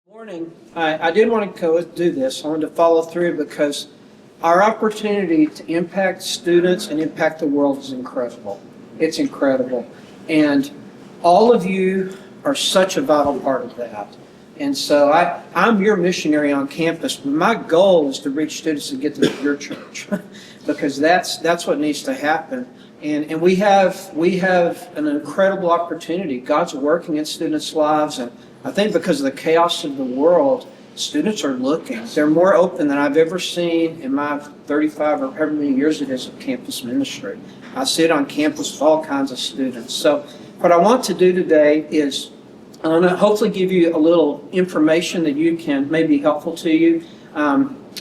Morning. I did want to go do this. I wanted to follow through because our opportunity to impact students and impact the world is incredible. It's incredible. And all of you are such a vital part of that. And so I'm your missionary on campus, but my goal is to reach students and get them to your church because that's what needs to happen. And we have an incredible opportunity. God's working in students' lives, and I think because of the chaos of the world, students are looking. They're more open than I've ever seen in my 35 or however many years it is of campus ministry. I sit on campus with all kinds of students. So what I want to do today is I want to hopefully give you a little information that you can may be helpful to you.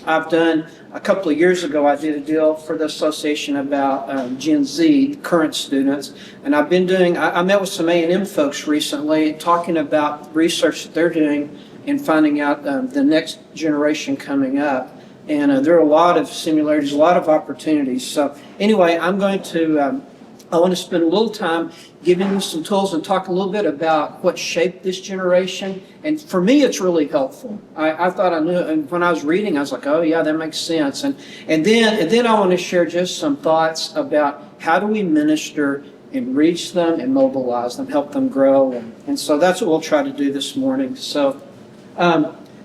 I've done a couple of years ago, I did a deal for the association about Gen Z, current students, and I've been doing, I met with some A&M folks recently talking about research that they're doing and finding out the next generation coming up. And there are a lot of similarities, a lot of opportunities. So anyway, I want to spend a little time giving you some tools and talk a little bit about what shaped this generation. And for me, it's really helpful. I thought I knew, and when I was reading, I was like, oh yeah, that makes sense. And then I want to share just some thoughts about how do we minister and reach them and mobilize them, help them grow. And so that's what we'll try to do this morning. So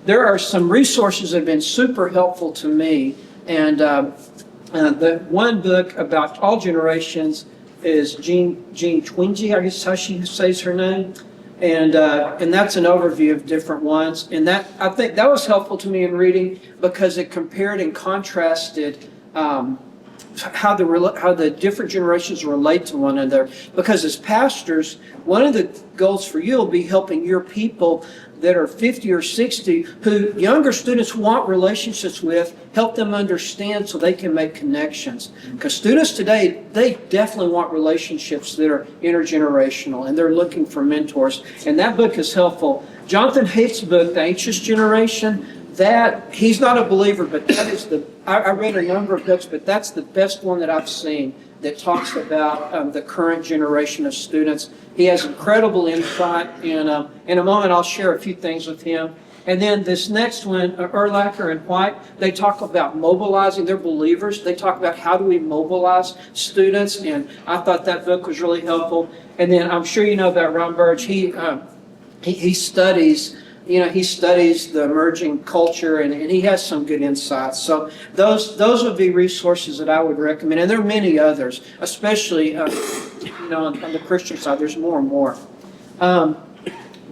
there are some resources that have been super helpful to me. And the one book about all generations is Jean Twenge, I guess how she says her name, and that's an overview of different ones. And that I think that was helpful to me in reading because it compared and contrasted how the different generations relate to one another. Because as pastors, one of the goals for you will be helping your people that are 50 or 60 who younger students want relationships with, help them understand so they can make connections. Because students today, they definitely want relationships that are intergenerational and they're looking for mentors. And that book is helpful. Jonathan Haidt's book, The Anxious Generation, that he's not a believer, but that is I read a number of books, but that's the best one that I've seen that talks about the current generation of students. He has incredible insight, and in a moment I'll share a few things with him. And then this next one, Erlacher and White, they talk about mobilizing. They're believers. They talk about how do we mobilize students, and I thought that book was really helpful. And then I'm sure you know about Ron Burge. He studies the emerging culture, and he has some good insights. So those would be resources that I would recommend. And there are many others, especially on the Christian side. There's more and more.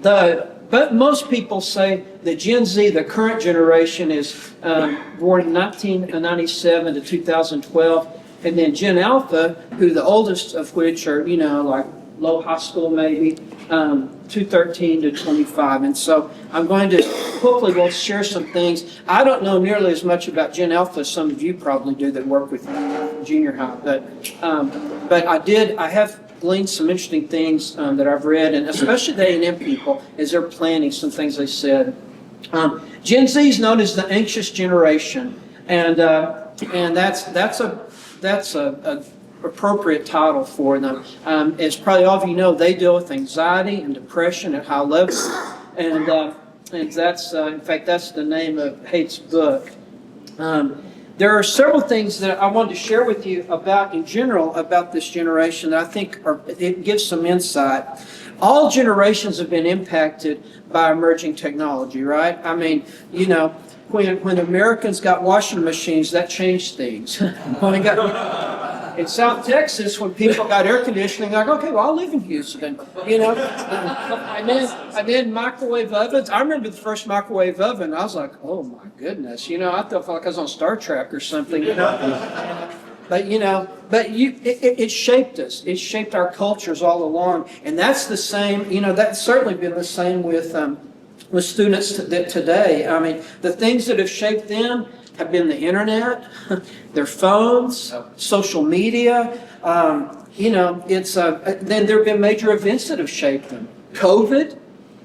But most people say that Gen Z, the current generation, is born in 1997 to 2012. And then Gen Alpha, who the oldest of which are, like low high school maybe, 213 to 25. And so I'm going to, hopefully we'll share some things. I don't know nearly as much about Gen Alpha as some of you probably do that work with junior high. But I have gleaned some interesting things that I've read, and especially the A&M people, as they're planning some things they said. Gen Z is known as the anxious generation. And that's a appropriate title for them. As probably all of you know, they deal with anxiety and depression at high levels, and that's in fact that's the name of Haidt's book. There are several things that I wanted to share with you about in general about this generation that I think it gives some insight. All generations have been impacted by emerging technology, right? I mean, when Americans got washing machines, that changed things. In South Texas, when people got air conditioning, like, okay, well, I'll live in Houston, And then microwave ovens. I remember the first microwave oven. I was like, oh my goodness, I felt like I was on Star Trek or something, But it shaped us. It shaped our cultures all along, and that's the same. That's certainly been the same with students today. I mean, the things that have shaped them have been the internet, their phones, social media. Then there have been major events that have shaped them. COVID,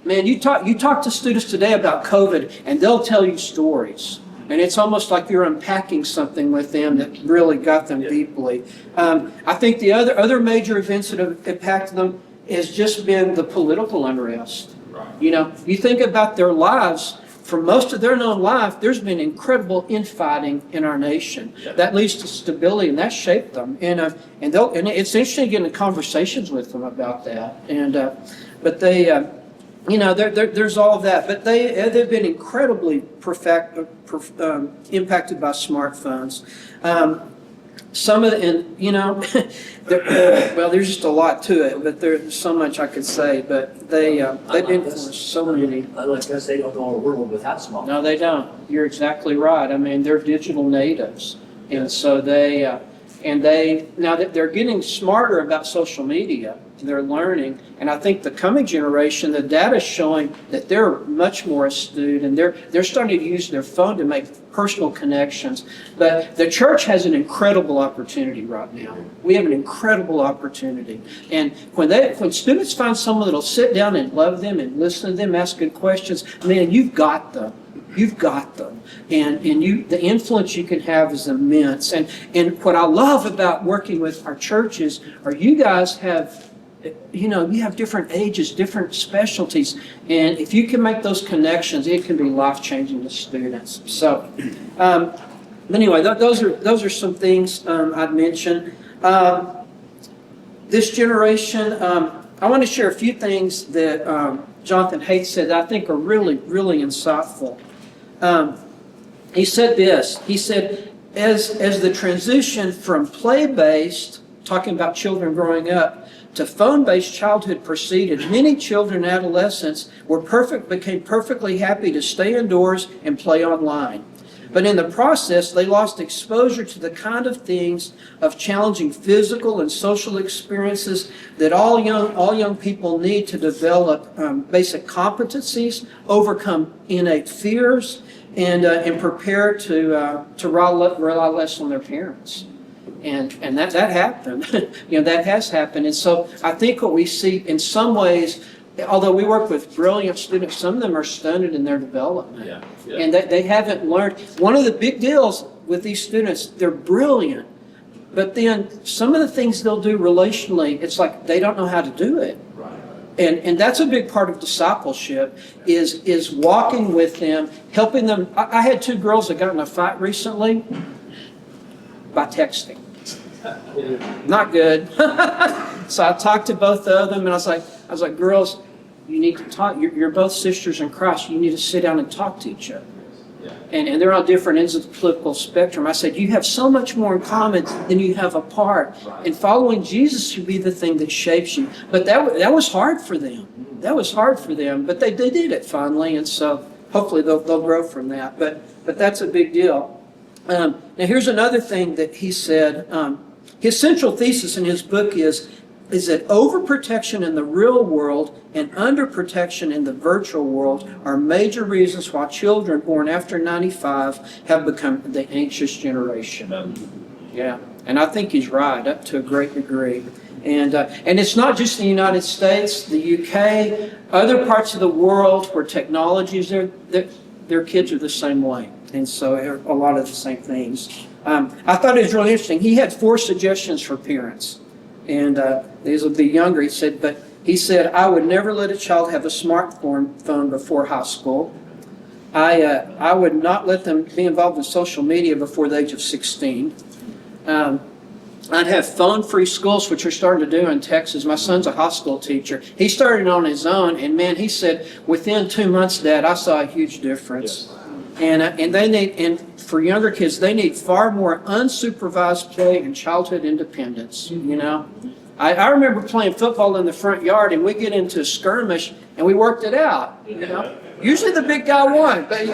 man, you talk to students today about COVID, and they'll tell you stories. And it's almost like you're unpacking something with them that really got them deeply. I think the other major events that have impacted them has just been the political unrest. You know, you think about their lives. For most of their known life, there's been incredible infighting in our nation. That leads to stability, and that shaped them. And it's interesting getting into conversations with them about that. But they, you know, there's all of that. But they've been incredibly impacted by smartphones. Some of the, and you know, well, there's just a lot to it, but there's so much I could say. But they've influenced so many. I guess they don't know a world without smartphones. No, they don't. You're exactly right. I mean, they're digital natives, and so now that they're getting smarter about social media, they're learning. And I think the coming generation, the data is showing that they're much more astute, and they're starting to use their phone to make personal connections. But the church has an incredible opportunity right now. We have an incredible opportunity. And when students find someone that'll sit down and love them and listen to them, ask good questions, man, you've got them. You've got them. And the influence you can have is immense. And what I love about working with our churches are you guys have, you know, you have different ages, different specialties, and if you can make those connections, it can be life-changing to students. So, but anyway, those are some things I'd mention. This generation, I want to share a few things that Jonathan Haidt said that I think are really, really insightful. He said this. He said, as the transition from play-based, talking about children growing up, to phone-based childhood proceeded, many children and adolescents became perfectly happy to stay indoors and play online. But in the process, they lost exposure to the kind of things of challenging physical and social experiences that all young people need to develop basic competencies, overcome innate fears, and prepare to rely less on their parents. And that happened. You know, that has happened. And so I think what we see in some ways, although we work with brilliant students, some of them are stunted in their development. And they haven't learned. One of the big deals with these students, they're brilliant, but then some of the things they'll do relationally, it's like they don't know how to do it. And that's a big part of discipleship is walking with them, helping them. I had two girls that got in a fight recently by texting. Not good. So I talked to both of them, and I was like, girls, you need to talk. You're both sisters in Christ. You need to sit down and talk to each other. And they're on different ends of the political spectrum. I said, you have so much more in common than you have apart. And following Jesus should be the thing that shapes you. But that was hard for them. That was hard for them. But they did it finally, and so hopefully they'll grow from that. But that's a big deal. Now here's another thing that he said. His central thesis in his book is that overprotection in the real world and underprotection in the virtual world are major reasons why children born after 95 have become the anxious generation. Yeah, and I think he's right up to a great degree. And it's not just the United States, the UK, other parts of the world where technology is there, their kids are the same way. And so a lot of the same things. I thought it was really interesting. He had 4 suggestions for parents. And these will be younger. He said, I would never let a child have a smartphone before high school. I would not let them be involved in social media before the age of 16. I'd have phone-free schools, which we're starting to do in Texas. My son's a high school teacher. He started on his own, and man, he said, within 2 months, Dad, I saw a huge difference. Yes. And for younger kids, they need far more unsupervised play and childhood independence. You know, I remember playing football in the front yard, and we get into a skirmish, and we worked it out. You know, usually the big guy won, but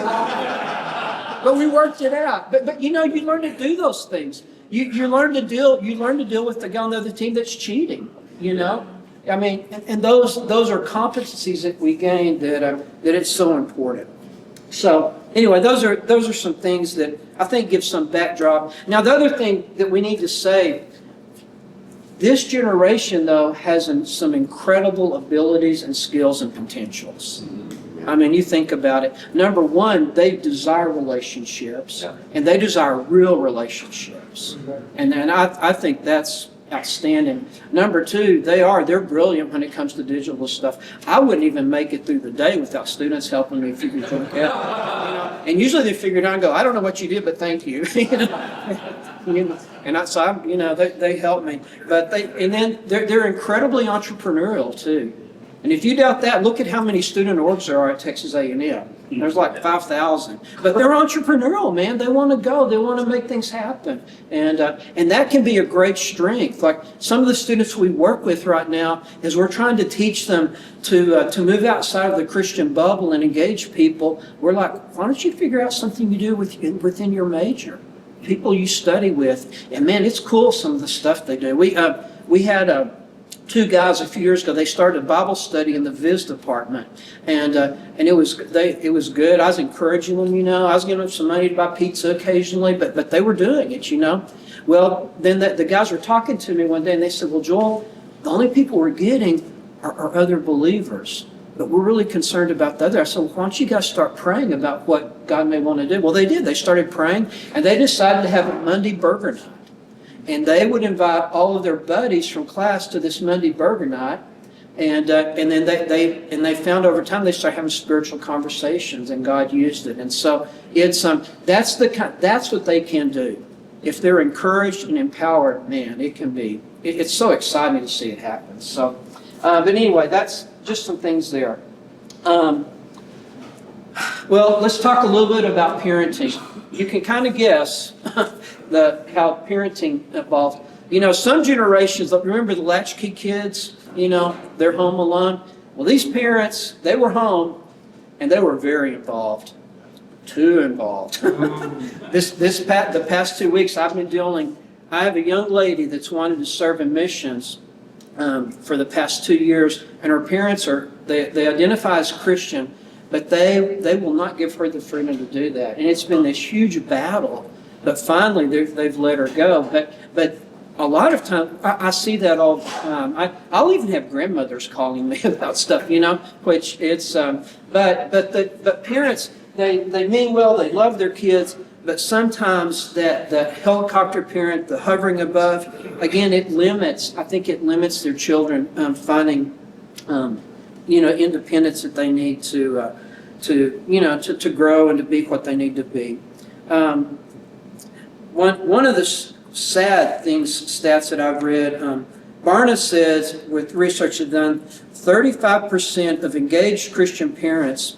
we worked it out. But you know, you learn to do those things. You learn to deal with the guy on the other team that's cheating. You know, I mean, and those are competencies that we gain that it's so important. So anyway, those are some things that I think give some backdrop. Now, the other thing that we need to say, this generation, though, has some incredible abilities and skills and potentials. I mean, you think about it. Number one, they desire relationships, and they desire real relationships. And I think that's outstanding. Number two, they're brilliant when it comes to digital stuff. I wouldn't even make it through the day without students helping me figure things out. And usually they figure it out and go, I don't know what you did, but thank you. And they help me. But they're incredibly entrepreneurial too. And if you doubt that, look at how many student orgs there are at Texas A&M. There's like 5,000. But they're entrepreneurial, man. They want to go. They want to make things happen. And that can be a great strength. Like some of the students we work with right now, is we're trying to teach them to move outside of the Christian bubble and engage people. We're like, why don't you figure out something you do within your major? People you study with. And man, it's cool some of the stuff they do. We had two guys a few years ago. They started a Bible study in the Viz department, and it was good. I was encouraging them, I was giving them some money to buy pizza occasionally, but they were doing it, Well, then the guys were talking to me one day, and they said, "Well, Joel, the only people we're getting are other believers, but we're really concerned about the other." I said, "Well, why don't you guys start praying about what God may want to do?" Well, they did. They started praying, and they decided to have a Monday burger night. And they would invite all of their buddies from class to this Monday burger night, and then they found over time they started having spiritual conversations, and God used it. And so it's that's what they can do if they're encouraged and empowered. Man, it's so exciting to see it happen. So, but anyway, that's just some things there. Well, let's talk a little bit about parenting. You can kind of guess how parenting evolved. Some generations, remember the latchkey kids, they're home alone. Well, these parents, they were home and they were very involved. Too involved. The past 2 weeks I've been I have a young lady that's wanted to serve in missions for the past 2 years, and her parents they identify as Christian, but they will not give her the freedom to do that. And it's been this huge battle, but finally they've let her go. But a lot of times I see that all the time. I'll even have grandmothers calling me about stuff, which it's but parents, they mean well, they love their kids, but sometimes that helicopter parent, the hovering above, again, I think it limits their children finding independence that they need to grow and to be what they need to be. One of the sad stats that I've read, Barna says, with research they've done, 35% of engaged Christian parents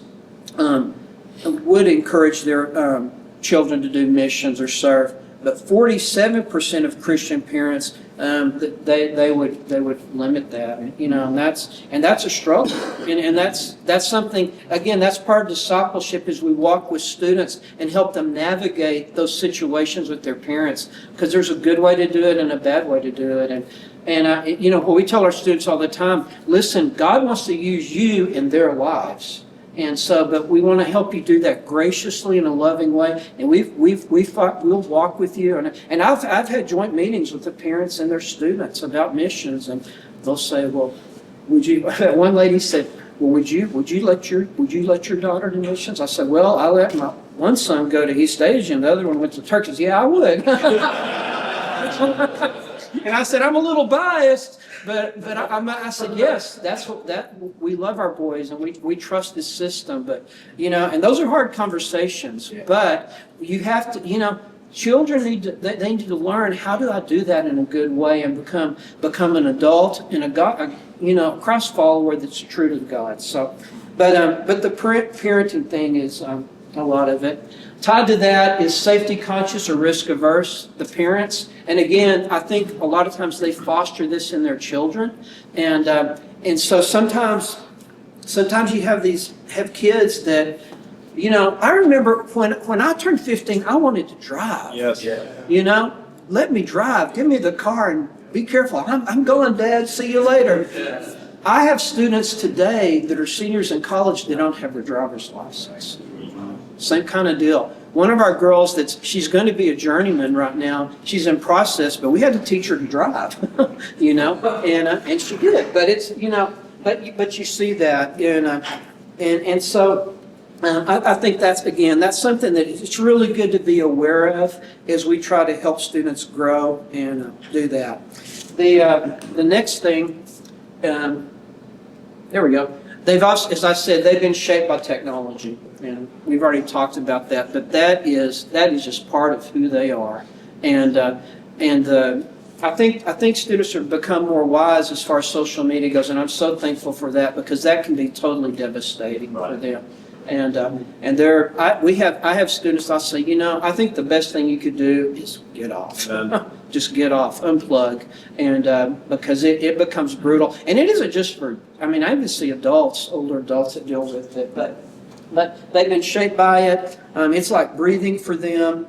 would encourage their children to do missions or serve, but 47% of Christian parents they would limit that, and that's a struggle, and that's something, again, that's part of discipleship, as we walk with students and help them navigate those situations with their parents, because there's a good way to do it and a bad way to do it, and what we tell our students all the time, listen, God wants to use you in their lives. And so, but we want to help you do that graciously in a loving way. And we'll walk with you. And I've had joint meetings with the parents and their students about missions. And they'll say, "Well, would you?" One lady said, "Well, would you let your daughter do missions?" I said, "Well, I let my one son go to East Asia, and the other one went to Turkey." She said, "Yeah, I would." And I said, "I'm a little biased." But I said, yes, we love our boys and we trust this system, but and those are hard conversations. Yeah. But you have to, children need to learn, how do I do that in a good way and become an adult and a Christ follower that's true to God. So, but the parenting thing is a lot of it. Tied to that is safety conscious or risk averse, the parents. And again, I think a lot of times they foster this in their children. And so sometimes you have kids that, I remember when I turned 15, I wanted to drive. Yes. Yeah. Let me drive. Give me the car and be careful. I'm going, Dad. See you later. Yes. I have students today that are seniors in college that don't have their driver's license. Same kind of deal. One of our girls, she's going to be a journeyman right now. She's in process, but we had to teach her to drive, and she did. But it's, but you see that, and so I think that's something that it's really good to be aware of as we try to help students grow and do that. The next thing, there we go. They've also, as I said, they've been shaped by technology, and we've already talked about that. But that is just part of who they are, and I think students have become more wise as far as social media goes, and I'm so thankful for that because that can be totally devastating for them. And I have students. I'll say, I think the best thing you could do is get off. Just get off, unplug, and because it becomes brutal. And it isn't just for. I mean, I even see older adults that deal with it, but they've been shaped by it. It's like breathing for them.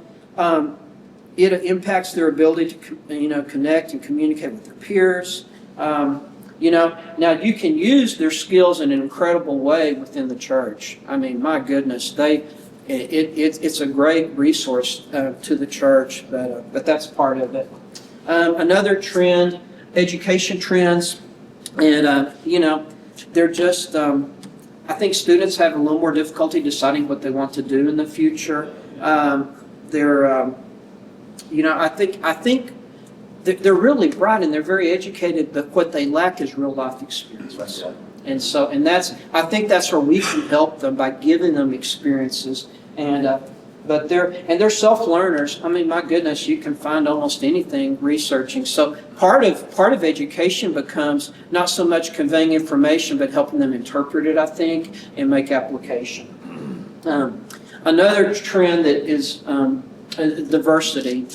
It impacts their ability to connect and communicate with their peers. Now you can use their skills in an incredible way within the church. I mean, my goodness, it's a great resource to the church, but that's part of it. Another trend, education trends, and they're just. I think students have a little more difficulty deciding what they want to do in the future. I think they're really bright and they're very educated, but what they lack is real life experiences. I think that's where we can help them by giving them experiences. But they're self-learners. I mean, my goodness, you can find almost anything researching. So part of education becomes not so much conveying information, but helping them interpret it, I think, and make application. Another trend that is diversity.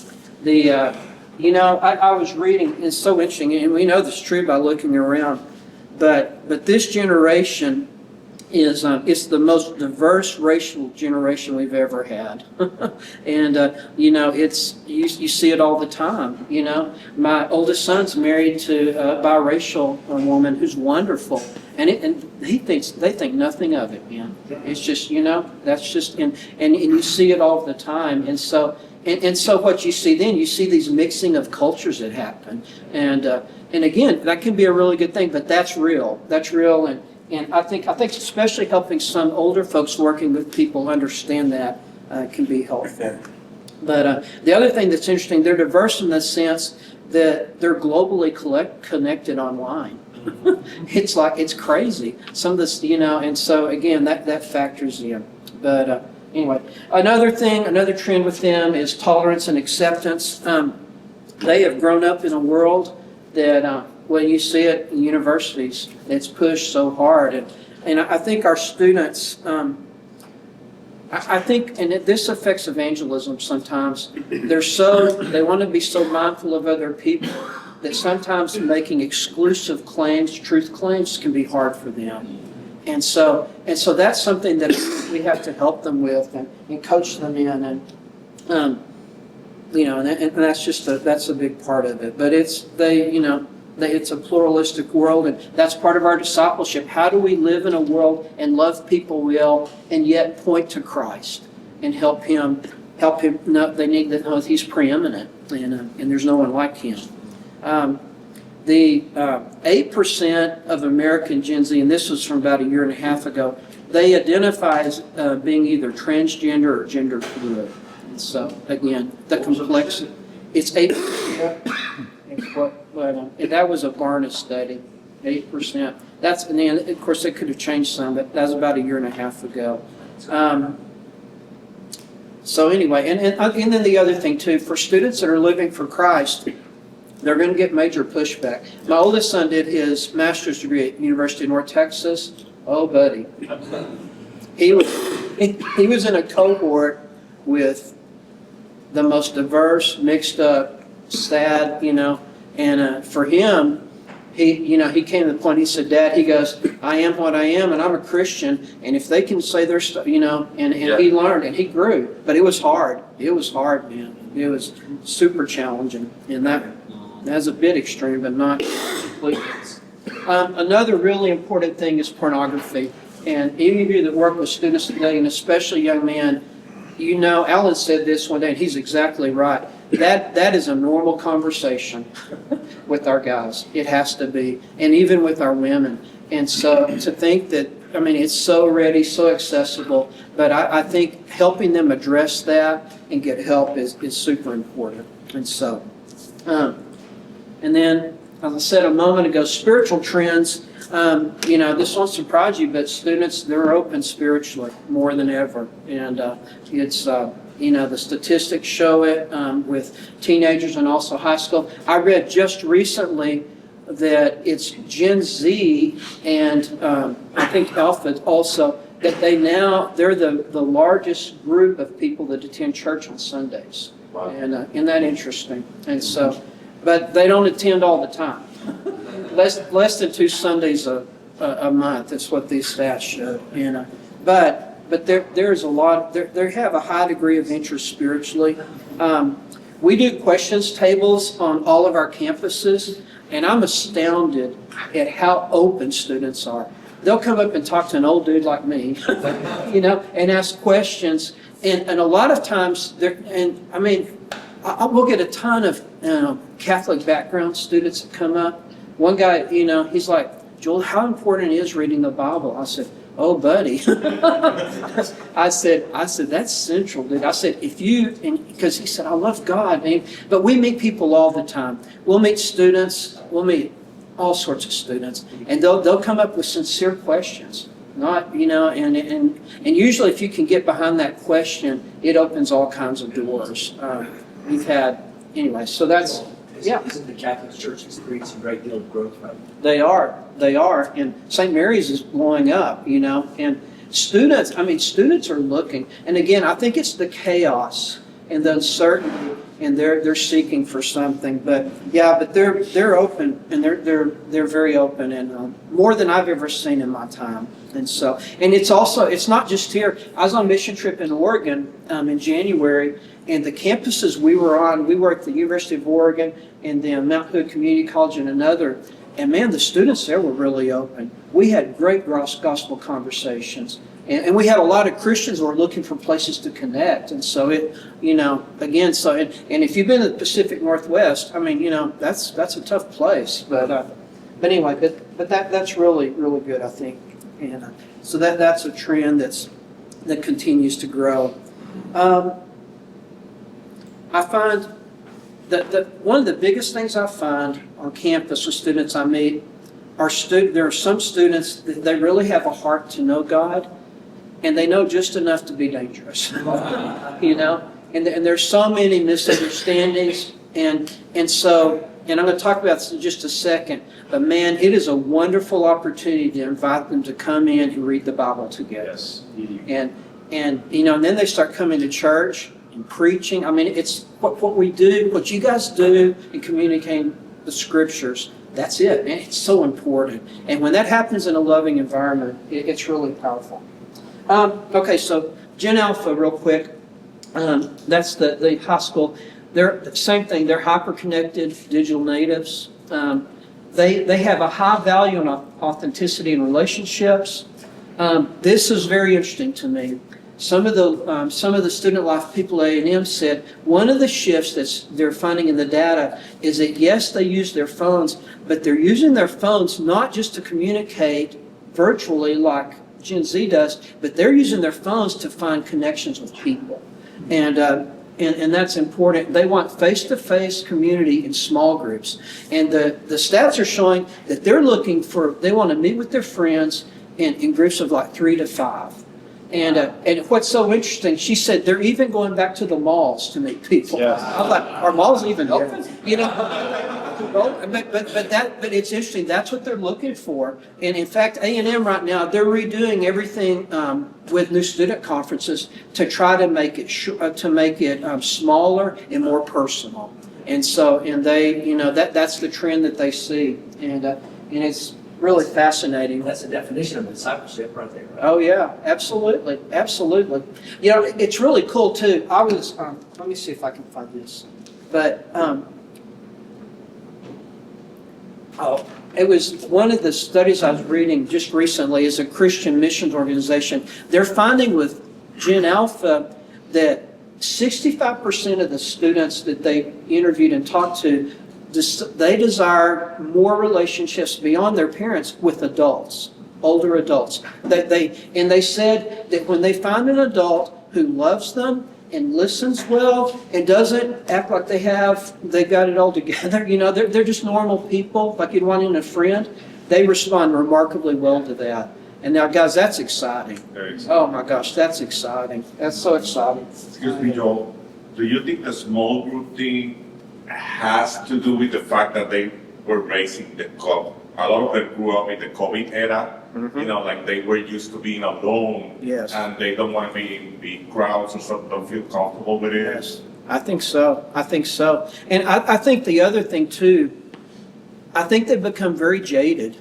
I was reading, it's so interesting, and we know this is true by looking around, but this generation is it's the most diverse racial generation we've ever had. And it's you see it all the time. My oldest son's married to a biracial woman who's wonderful, and they think nothing of it, man. It's just that's just and you see it all the time, and so what you see then, you see these mixing of cultures that happen, and again, that can be a really good thing, but that's real, and I think especially helping some older folks working with people understand that can be helpful. But the other thing that's interesting, they're diverse in the sense that they're globally connected online. It's crazy. Some of this, and so again, that factors in. But anyway, another trend with them is tolerance and acceptance. They have grown up in a world that when you see it in universities, it's pushed so hard. And I think our students, I think, and this affects evangelism sometimes, they want to be so mindful of other people that sometimes making exclusive claims, truth claims, can be hard for them. And so that's something that we have to help them with and coach them in, and that's a big part of it. But it's a pluralistic world, and that's part of our discipleship. How do we live in a world and love people well, and yet point to Christ and help him know they need to know He's preeminent, and there's no one like Him. The 8% of American Gen Z, and this was from about a year and a half ago, they identify as being either transgender or gender fluid. And so again, the complexity. It's 8%. And that was a Barna study, 8%. And then of course it could have changed some, but that was about a year and a half ago. So anyway, and then the other thing too, for students that are living for Christ, they're going to get major pushback. My oldest son did his master's degree at University of North Texas. Oh, buddy. He was in a cohort with the most diverse, mixed up, sad, and for him, he came to the point, he said, Dad, he goes, I am what I am, and I'm a Christian, and if they can say their stuff, and he learned, and he grew, but it was hard. It was hard, man. It was super challenging, and that's a bit extreme, but not completely. Another really important thing is pornography, and any of you that work with students today, and especially young men, Alan said this one day, and he's exactly right. That is a normal conversation with our guys. It has to be, and even with our women. And so to think that, it's so ready, so accessible, but I think helping them address that and get help is super important. And so, and then as I said a moment ago, spiritual trends. This won't surprise you, but students, they're open spiritually more than ever. And it's, the statistics show it with teenagers and also high school. I read just recently that it's Gen Z and I think Alpha also, that they're the largest group of people that attend church on Sundays. Wow. And isn't that interesting? And so, but they don't attend all the time. Less than 2 Sundays a month. That's what these stats show. But there's a lot. They have a high degree of interest spiritually. We do questions tables on all of our campuses, and I'm astounded at how open students are. They'll come up and talk to an old dude like me, and ask questions. And a lot of times, we'll get a ton of Catholic background students that come up. One guy, he's like, Joel, how important is reading the Bible? I said, oh, buddy. I said, that's central, dude. I said, because he said, I love God, man. But we meet people all the time. We'll meet students. We'll meet all sorts of students. And they'll come up with sincere questions. Not, and usually if you can get behind that question, it opens all kinds of doors. We've had, anyway, so that's, yeah. Isn't the Catholic Church experiencing a great deal of growth right now? They are. And St. Mary's is blowing up, and students are looking. And again, I think it's the chaos and the uncertainty, and they're seeking for something. But yeah, but they're open, and they're very open, and more than I've ever seen in my time. And so, and it's not just here. I was on a mission trip in Oregon in January, and the campuses we were at the University of Oregon and the Mount Hood Community College and another. And man, the students there were really open. We had great gospel conversations. And we had a lot of Christians who were looking for places to connect. And so and if you've been to the Pacific Northwest, that's a tough place. But anyway, but that's really, really good, I think. And so that's a trend that continues to grow. I find that one of the biggest things I find on campus with students I meet there are some students that they really have a heart to know God, and they know just enough to be dangerous. And there's so many misunderstandings, and I'm going to talk about this in just a second, but man, it is a wonderful opportunity to invite them to come in and read the Bible together. Yes. And then they start coming to church and preaching. It's what we do, what you guys do in communicating the scriptures. That's it, man. It's so important. And when that happens in a loving environment, it's really powerful. Okay, so Gen Alpha, real quick. That's the high school. They're the same thing. They're hyper-connected digital natives. They have a high value on authenticity in relationships. This is very interesting to me. Some of the student life people at A&M said one of the shifts that they're finding in the data is that yes, they use their phones, but they're using their phones not just to communicate virtually like Gen Z does, but they're using their phones to find connections with people. And that's important. They want face-to-face community in small groups. And the stats are showing that they want to meet with their friends in groups of like 3 to 5. And what's so interesting, she said they're even going back to the malls to meet people. Yes. I was like, are malls even open? But it's interesting. That's what they're looking for. And in fact, A&M right now, they're redoing everything with new student conferences to try to make it smaller and more personal. And so, that's the trend that they see, and it's really fascinating. That's the definition of discipleship right there. Right? Oh yeah, absolutely. It's really cool too. I was, let me see if I can find this. But, it was one of the studies I was reading just recently is a Christian missions organization. They're finding with Gen Alpha that 65% of the students that they interviewed and talked to, they desire more relationships beyond their parents with adults, older adults. They said that when they find an adult who loves them and listens well and doesn't act like they got it all together, they're just normal people, like you'd want in a friend, they respond remarkably well to that. And now, guys, that's exciting. Very exciting. Oh my gosh, that's exciting. That's so exciting. Excuse me, Joel. Do you think the small group thing has to do with the fact that they were raised in the COVID? A lot of them grew up in the COVID era. Like they were used to being alone. Yes. And they don't want to be in big crowds or something, don't feel comfortable with it. Yes, I think so. I think so. And I think the other thing too, I think they've become very jaded.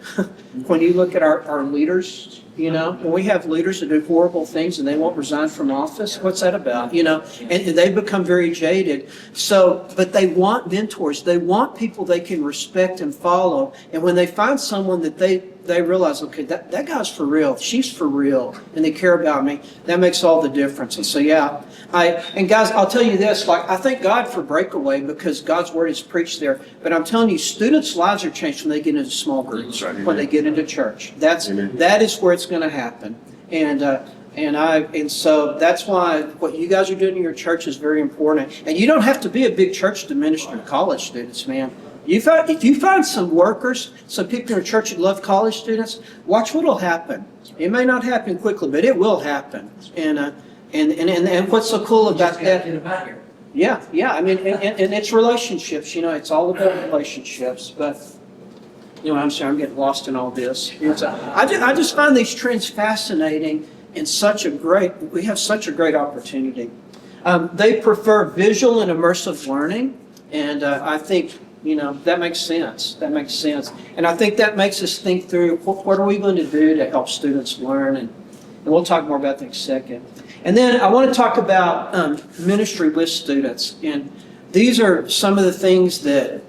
When you look at our leaders, when we have leaders that do horrible things and they won't resign from office, what's that about? And they've become very jaded. So, but they want mentors. They want people they can respect and follow. And when they find someone that they realize, okay, that guy's for real, she's for real, and they care about me, that makes all the difference. And so, yeah, and guys, I'll tell you this, I thank God for Breakaway because God's word is preached there. But I'm telling you, students' lives are changed when they get into small groups, when they get into church. That is where it's going to happen. And so that's why what you guys are doing in your church is very important. And you don't have to be a big church to minister to college students, man. If you find some workers, some people in your church that love college students, watch what will happen. It may not happen quickly, but it will happen. And what's so cool about that? Yeah. I mean, and it's relationships. It's all about relationships. But I'm sorry, I'm getting lost in all this. I just find these trends fascinating and we have such a great opportunity. They prefer visual and immersive learning, and I think that makes sense. That makes sense. And I think that makes us think through what are we going to do to help students learn, and we'll talk more about that in a second. And then I want to talk about ministry with students. And these are some of the things that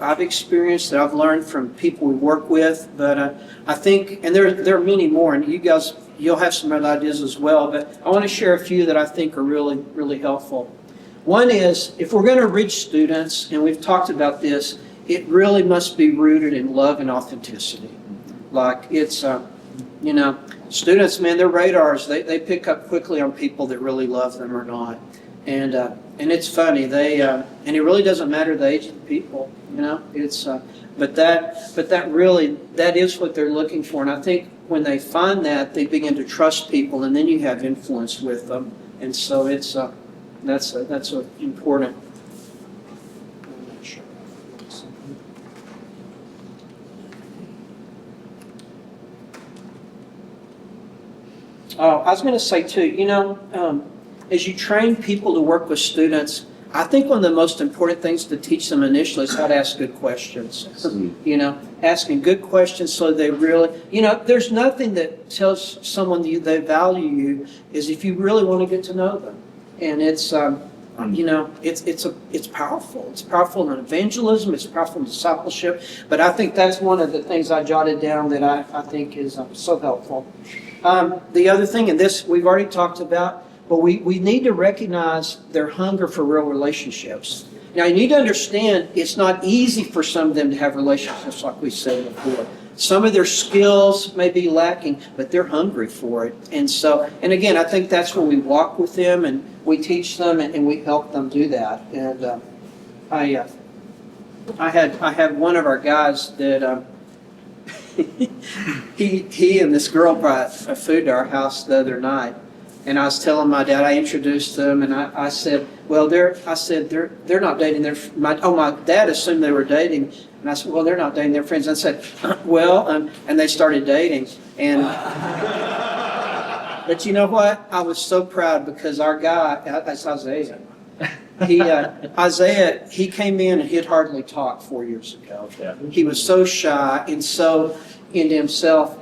I've experienced, that I've learned from people we work with. But I think, and there are many more, and you guys, you'll have some other ideas as well. But I want to share a few that I think are really, really helpful. One is, if we're going to reach students, and we've talked about this, it really must be rooted in love and authenticity. Like it's, students, man, their radars, they pick up quickly on people that really love them or not. And it's funny, and it really doesn't matter the age of the people, but that is what they're looking for. And I think when they find that, they begin to trust people, and then you have influence with them. And so that's important. I was going to say too, as you train people to work with students, I think one of the most important things to teach them initially is how to ask good questions. Asking good questions so they really, there's nothing that tells someone they value you is if you really want to get to know them. And it's, it's powerful. It's powerful in evangelism. It's powerful in discipleship. But I think that's one of the things I jotted down that I think is so helpful. The other thing, and this we've already talked about, but we need to recognize their hunger for real relationships. Now, you need to understand it's not easy for some of them to have relationships like we said before. Some of their skills may be lacking, but they're hungry for it. And again, I think that's where we walk with them and we teach them and we help them do that. And I had one of our guys that he and this girl brought food to our house the other night. And I was telling my dad, I introduced them, and I said, well, they're not dating. My dad assumed they were dating, and I said, well, they're not dating. They're friends. I said, well, and they started dating, and but you know what? I was so proud because our guy, that's Isaiah. Isaiah, he came in and he'd hardly talked 4 years ago. Yeah. He was so shy and so into himself,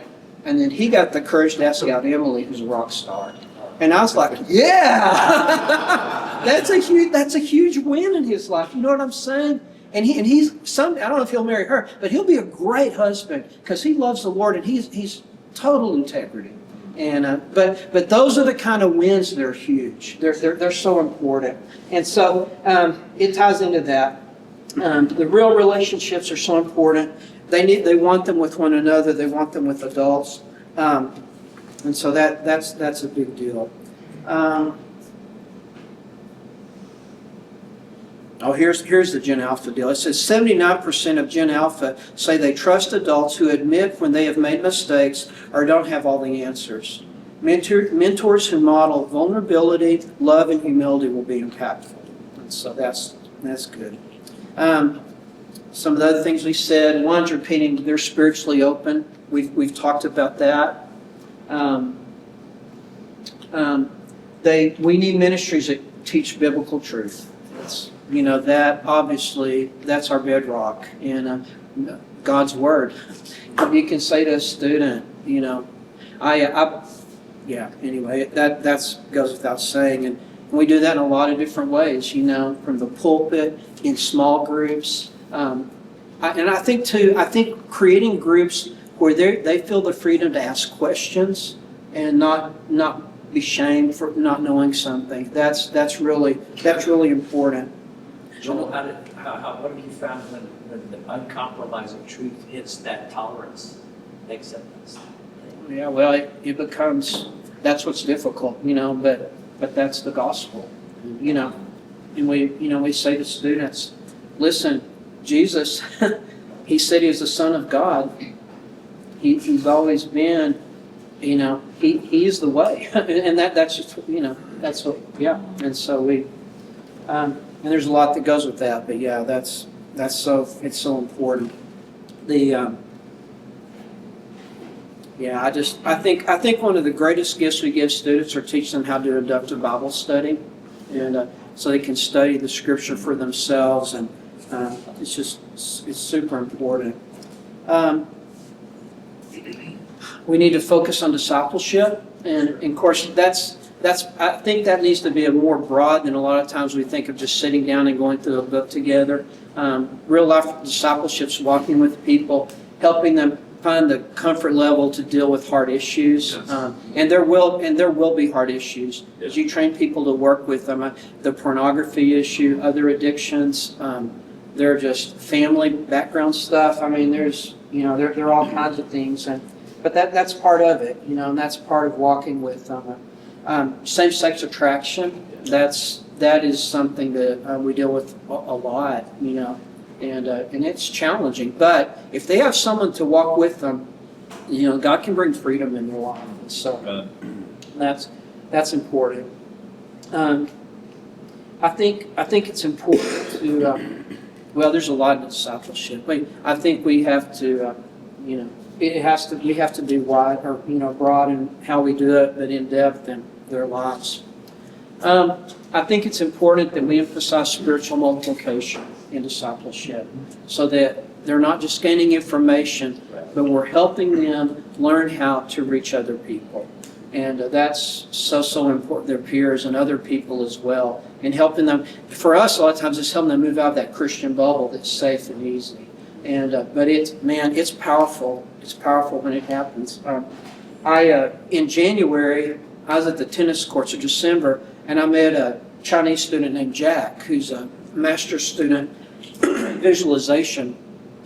and then he got the courage to ask out Emily, who's a rock star. And I was like, yeah, that's a huge win in his life. You know what I'm saying? And he's I don't know if he'll marry her, but he'll be a great husband because he loves the Lord and he's total integrity. And but those are the kind of wins that are huge. They're so important. And so it ties into that. The real relationships are so important. They want them with one another. They want them with adults. And so that's a big deal. Oh, here's the Gen Alpha deal. It says 79% of Gen Alpha say they trust adults who admit when they have made mistakes or don't have all the answers. Mentors who model vulnerability, love, and humility will be impactful. And so that's good. Some of the other things we said, one's repeating they're spiritually open. We've talked about that. We need ministries that teach biblical truth. That obviously, that's our bedrock. And God's Word. You can say to a student, anyway, that goes without saying. And we do that in a lot of different ways, from the pulpit, in small groups. And I think creating groups where they feel the freedom to ask questions and not be shamed for not knowing something. That's really important. Joel, what have you found when the uncompromising truth hits that tolerance, acceptance? Yeah, well, it becomes, that's what's difficult, but that's the gospel, and we say to students, listen, Jesus, he said he was the Son of God. He's always been, he is the way. And that's just, that's what, yeah. And so and there's a lot that goes with that, but yeah, it's so important. I think one of the greatest gifts we give students are teach them how to conduct a Bible study, and so they can study the Scripture for themselves, and it's super important. We need to focus on discipleship, and of course I think that needs to be a more broad than a lot of times we think of just sitting down and going through a book together. Real life discipleship's walking with people, helping them find the comfort level to deal with hard issues. Yes. And there will be hard issues. Yes. As you train people to work with them, the pornography issue, other addictions, they're just family background stuff. I mean, there's there are all kinds of things, but that's part of it, and that's part of walking with them. Same-sex attraction, that is something that we deal with a lot, and it's challenging. But if they have someone to walk with them, God can bring freedom in their life. So that's important. I think it's important to. Well, there's a lot of discipleship. I think we have to, we have to be wide or broad in how we do it, but in depth in their lives. I think it's important that we emphasize spiritual multiplication in discipleship, so that they're not just gaining information, but we're helping them learn how to reach other people. And that's so important, their peers and other people as well, and helping them. For us, a lot of times it's helping them move out of that Christian bubble that's safe and easy. And but it's powerful. It's powerful when it happens. In January, I was at the tennis courts in December, and I met a Chinese student named Jack, who's a master's student in visualization.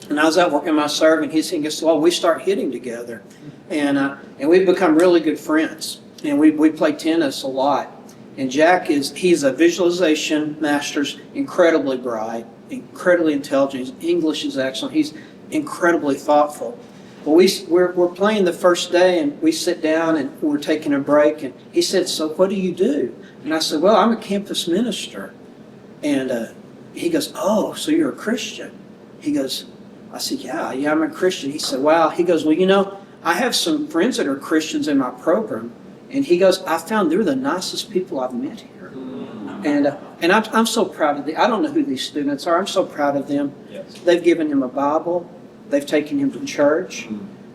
And I was out working my serve, and he said, well, we start hitting together. And we've become really good friends. And we play tennis a lot. And Jack he's a visualization master's, incredibly bright, incredibly intelligent. His English is excellent. He's incredibly thoughtful. Well, we're playing the first day, and we sit down, and we're taking a break. And he said, so what do you do? And I said, well, I'm a campus minister. And he goes, oh, so you're a Christian? He goes, I said, yeah, I'm a Christian. He said, wow. He goes, well, I have some friends that are Christians in my program. And he goes, I found they're the nicest people I've met here. And I'm so proud of them. I don't know who these students are. I'm so proud of them. Yes. They've given him a Bible. They've taken him to church.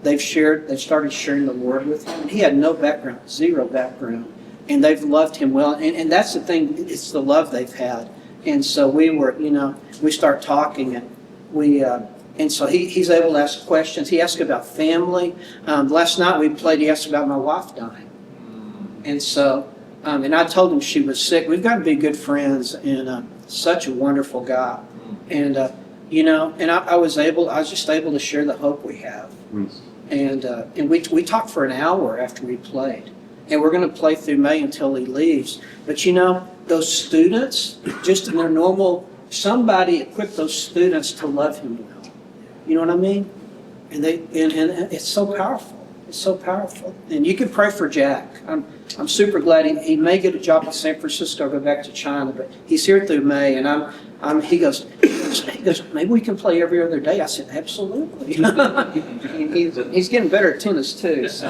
They've started sharing the Word with him. And he had no background, zero background. And they've loved him well. And that's the thing, it's the love they've had. And so we start talking, and so he's able to ask questions. He asked about family. Last night we played, he asked about my wife dying. And so, and I told him she was sick. We've got to be good friends, and such a wonderful guy. And, and I was just able to share the hope we have. And we talked for an hour after we played. And we're going to play through May until he leaves. But those students, just in their normal somebody equipped those students to love him well. You know what I mean? And it's so powerful. It's so powerful. And you can pray for Jack. I'm super glad he may get a job in San Francisco, go back to China, but he's here through May, and he goes, maybe we can play every other day. I said, absolutely. He's getting better at tennis too. So.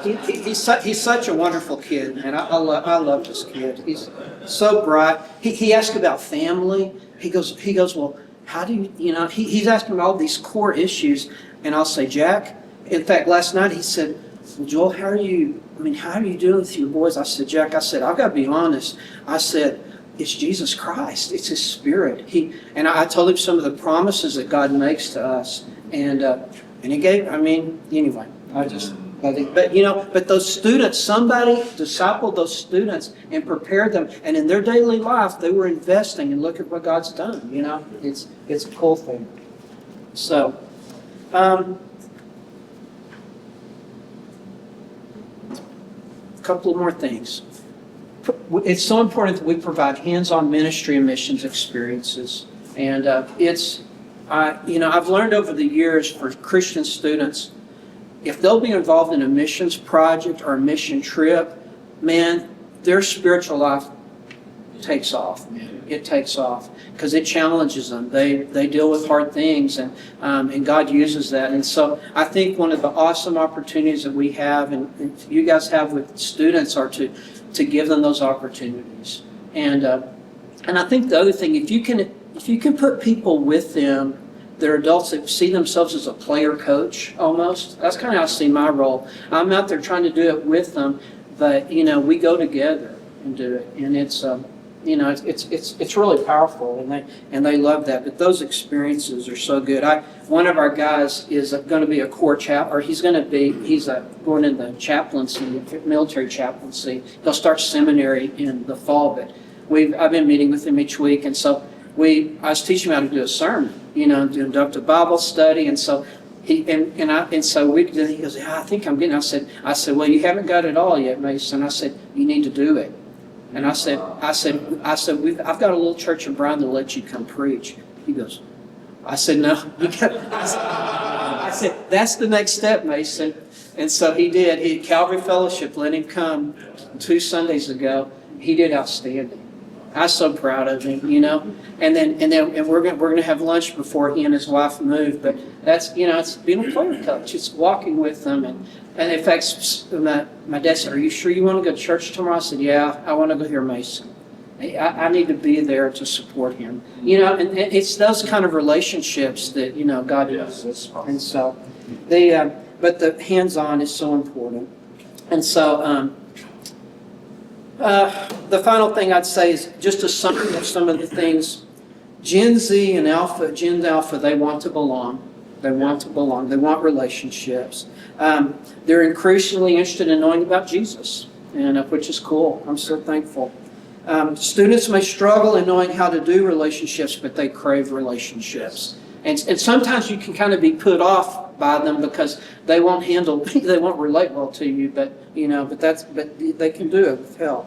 He's such a wonderful kid, and I love this kid. He's so bright. He asked about family. He goes, well, how do you, he's asking all these core issues, and I'll say, Jack, in fact, last night he said, well, Joel, how are you doing with your boys? I said, Jack, I've got to be honest. I said, it's Jesus Christ. It's His Spirit. And I told him some of the promises that God makes to us, and he gave. Anyway, but those students, somebody discipled those students and prepared them, and in their daily life, they were investing. And look at what God's done. It's a cool thing. So. Couple of more things. It's so important that we provide hands-on ministry and missions experiences, and I've learned over the years for Christian students, if they'll be involved in a missions project or a mission trip, man, their spiritual life takes off. It takes off because it challenges them. They deal with hard things, and God uses that. And so I think one of the awesome opportunities that we have, and you guys have with students, are to give them those opportunities. And I think the other thing, if you can put people with them that are adults that see themselves as a player coach almost, that's kind of how I see my role. I'm out there trying to do it with them, but we go together and do it, and it's really powerful, and they love that. But those experiences are so good. One of our guys is going to be a core he's going in the chaplaincy, military chaplaincy. He'll start seminary in the fall, but I've been meeting with him each week, and so I was teaching him how to do a sermon, to conduct a Bible study, and so he goes, I think I'm getting. I said, well, you haven't got it all yet, Mason. I said, you need to do it. And I said, I've got a little church in Brown that'll let you come preach. He goes, I said, no. I said, that's the next step, Mason. And so he did. Calvary Fellowship let him come 2 Sundays ago. He did outstanding. I was so proud of him, And then we're going to have lunch before he and his wife move. But that's it's being a player coach. It's walking with them, and in fact, my dad said, "Are you sure you want to go to church tomorrow?" I said, "Yeah, I want to go hear Mason. I need to be there to support him." And it's those kind of relationships that God uses. And so but the hands-on is so important. And so. The final thing I'd say is just a summary of some of the things. Gen Z and Alpha, they want to belong. They want to belong. They want relationships. They're increasingly interested in knowing about Jesus, and which is cool. I'm so thankful. Students may struggle in knowing how to do relationships, but they crave relationships. And sometimes you can kind of be put off by them because they won't relate well to you, but they can do it with help.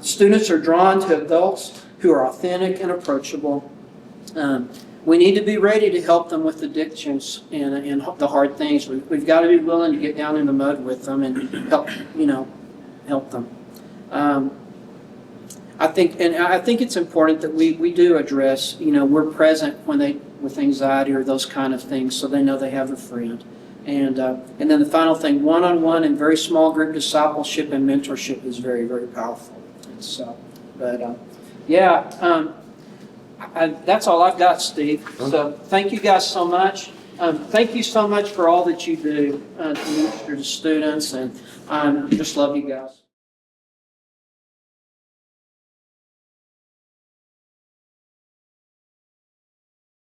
Students are drawn to adults who are authentic and approachable. We need to be ready to help them with addictions and the hard things. We've got to be willing to get down in the mud with them and help them. I think it's important that we do address, we're present with anxiety or those kind of things, so they know they have a friend. And then the final thing, one-on-one and very small group discipleship and mentorship is very, very powerful. So, but that's all I've got, Steve. So thank you guys so much. Thank you so much for all that you do to minister to students, and just love you guys.